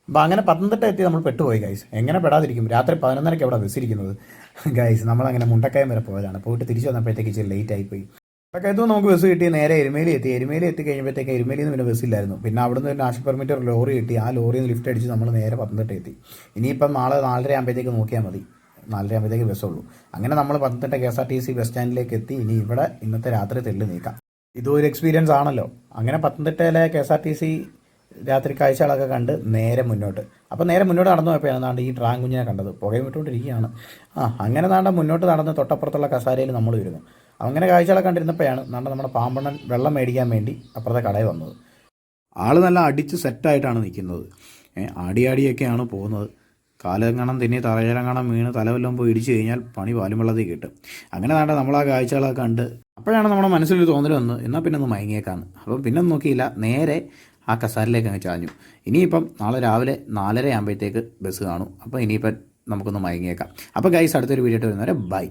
അപ്പോൾ അങ്ങനെ പത്തനംതിട്ട എത്തി നമ്മൾ പെട്ടുപോയി ഗൈസ്. എങ്ങനെ പെടാതിരിക്കും? രാത്രി 11:30 അവിടെ ബസ്സിരിക്കുന്നത് ഗൈസ്. നമ്മളങ്ങനെ മുണ്ടക്കയം വരെ പോയതാണ്. പോയിട്ട് തിരിച്ചു വന്നപ്പോഴത്തേക്ക് ഇച്ചിരി ലേറ്റ് ആയിപ്പോയി. അപ്പോൾ ഇത് നമുക്ക് ബസ് കിട്ടി. നേരെ എരുമേലി എത്തി. എരുമേലി എത്തി കഴിയുമ്പോഴത്തേക്ക് എരുമേലിയിൽ നിന്ന് പിന്നെ ബസ്സില്ലായിരുന്നു. പിന്നെ അവിടുന്ന് ഒരു നാഷണൽ പെർമിറ്റ് ഒരു ലോറി കിട്ടി. ആ ലോറിയിൽ നിന്ന് ലിഫ്റ്റ് അടിച്ച് നമ്മൾ നേരെ പത്തനംതിട്ട എത്തി. ഇനിയിപ്പം നാളെ 4:30 ആകുമ്പോഴത്തേക്ക് നോക്കിയാൽ മതി. 4:30 ആകുമ്പോഴത്തേക്ക് ബസ്സുള്ളൂ. അങ്ങനെ നമ്മൾ പത്തനംതിട്ട KSRTC ബസ് സ്റ്റാൻഡിലേക്ക് എത്തി. ഇനി ഇവിടെ ഇന്നത്തെ രാത്രി തെല്ല് നീക്കാം. ഇതും ഒരു എക്സ്പീരിയൻസ് ആണല്ലോ. അങ്ങനെ പത്തനംതിട്ടയിലെ KSRTC രാത്രി കാഴ്ചകളൊക്കെ കണ്ട് നേരെ മുന്നോട്ട്. അപ്പോൾ നേരെ മുന്നോട്ട് നടന്നു പോയപ്പോഴാണ് നാണ്ട് ഈ ട്രാൻ കുഞ്ഞിനെ കണ്ടത്. പുകയും വിട്ടുകൊണ്ടിരിക്കുകയാണ്. അങ്ങനെ നാണ്ട മുന്നോട്ട് നടന്ന് തൊട്ടപ്പുറത്തുള്ള കസാരയിൽ നമ്മൾ വരുന്നു. അങ്ങനെ കാഴ്ചകളൊക്കെ കണ്ടിരുന്നപ്പോഴാണ് നാണ്ട നമ്മുടെ പാമ്പണ്ണൻ വെള്ളം മേടിക്കാൻ വേണ്ടി അപ്പുറത്തെ കടയിൽ വന്നത്. ആൾ നല്ല അടിച്ച് സെറ്റായിട്ടാണ് നിൽക്കുന്നത്. ആടിയാടിയൊക്കെയാണ് പോകുന്നത്. കാലെങ്ങണം തിന്നി തറയിലെങ്ങണം വീണ് തലവെല്ലാം പോയി ഇടിച്ചു കഴിഞ്ഞാൽ പണി പാലും വെള്ളത്തിൽ കിട്ടും. അങ്ങനെ നാണ്ട നമ്മൾ ആ കാഴ്ചകളൊക്കെ കണ്ട് അപ്പോഴാണ് നമ്മുടെ മനസ്സിലൊരു തോന്നൽ വന്ന് എന്നാൽ പിന്നെ ഒന്ന് മയങ്ങിയേക്കാന്ന്. അപ്പം പിന്നെ നോക്കിയില്ല, നേരെ ആ കസാരയിലേക്ക് അങ്ങ് ചാഞ്ഞു. ഇനിയിപ്പം നാളെ രാവിലെ 4:30 ആകുമ്പോഴത്തേക്ക് ബസ് കാണും. അപ്പോൾ ഇനിയിപ്പം നമുക്കൊന്ന് മയങ്ങിയേക്കാം. അപ്പോൾ ഗൈസ്, അടുത്തൊരു വീഡിയോ വരുന്നവരെ ബൈ.